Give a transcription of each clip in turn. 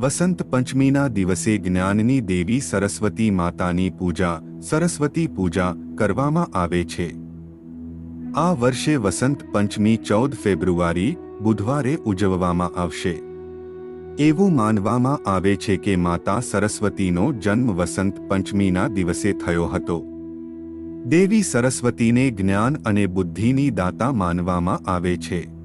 વસંત પંચમીના દિવસે જ્ઞાનની દેવી સરસ્વતી માતાની પૂજા, સરસ્વતી પૂજા કરવામાં આવે છે. આ વર્ષે વસંત પંચમી 14 ફેબ્રુઆરી બુધવારે ઉજવવામાં આવશે. એવું માનવામાં આવે છે કે માતા સરસ્વતીનો જન્મ વસંત પંચમીના દિવસે થયો હતો. દેવી સરસ્વતીને જ્ઞાન અને બુદ્ધિની દાતા માનવામાં આવે છે.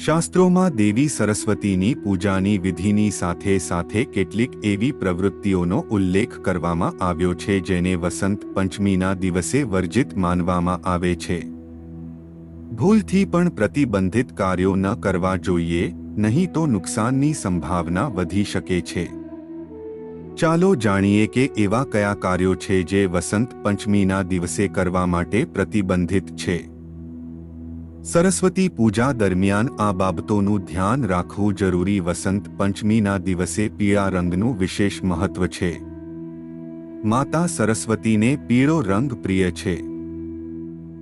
શાસ્ત્રોમાં દેવી સરસ્વતીની પૂજાની વિધિની સાથે સાથે કેટલીક એવી પ્રવૃત્તિઓનો ઉલ્લેખ કરવામાં આવ્યો છે જેને વસંત પંચમીના દિવસે વર્જિત માનવામાં આવે છે. ભૂલથી પણ પ્રતિબંધિત કાર્યો ન કરવા જોઈએ, નહીં તો નુકસાનની સંભાવના વધી શકે છે. ચાલો જાણીએ કે એવા કયા કાર્યો છે જે વસંત પંચમીના દિવસે કરવા માટે પ્રતિબંધિત છે. સરસ્વતી પૂજા દરમિયાન આ બાબતોનું ધ્યાન રાખવું જરૂરી. વસંત પંચમીના દિવસે પીળા રંગનું વિશેષ મહત્વ છે. માતા સરસ્વતીને પીળો રંગ પ્રિય છે.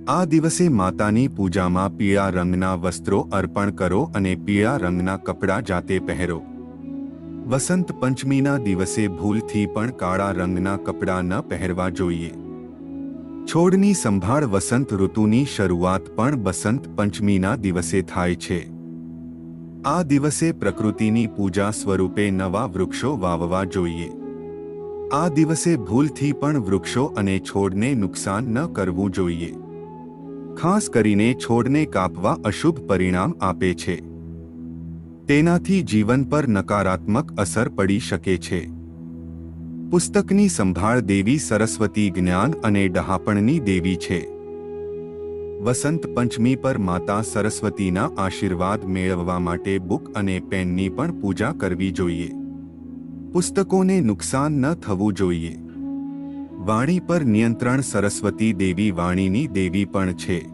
આ દિવસે માતાની પૂજામાં પીળા રંગના વસ્ત્રો અર્પણ કરો અને પીળા રંગના કપડાં જાતે પહેરો. વસંત પંચમીના દિવસે ભૂલથી પણ કાળા રંગના કપડાં ન પહેરવા જોઈએ. છોડની સંભાળ વસંત ઋતુની શરૂઆત પણ વસંત પંચમીના દિવસે થાય છે. આ દિવસે પ્રકૃતિની પૂજા સ્વરૂપે નવા વૃક્ષો વાવવા જોઈએ. આ દિવસે ભૂલથી પણ વૃક્ષો અને છોડને નુકસાન ન કરવું જોઈએ. ખાસ કરીને છોડને કાપવા અશુભ પરિણામ આપે છે. તેનાથી જીવન પર નકારાત્મક અસર પડી શકે છે. પુસ્તકની સંભાળ દેવી સરસ્વતી જ્ઞાન અને ડહાપણની દેવી છે. વસંત પંચમી પર માતા સરસ્વતીના આશીર્વાદ મેળવવા માટે બુક અને પેનની પણ પૂજા કરવી જોઈએ. પુસ્તકોને નુકસાન ન થવું જોઈએ. વાણી પર નિયંત્રણ સરસ્વતી દેવી વાણીની દેવી પણ છે.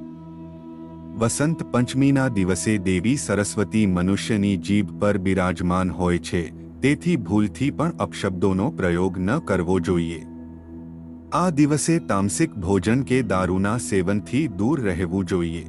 વસંત પંચમીના દિવસે દેવી સરસ્વતી મનુષ્યની જીભ પર બિરાજમાન હોય છે. તેથી ભૂલથી પણ અપશબ્દોનો પ્રયોગ ન કરવો જોઈએ. આ દિવસે તામસિક ભોજન કે દારૂના સેવનથી દૂર રહેવું જોઈએ.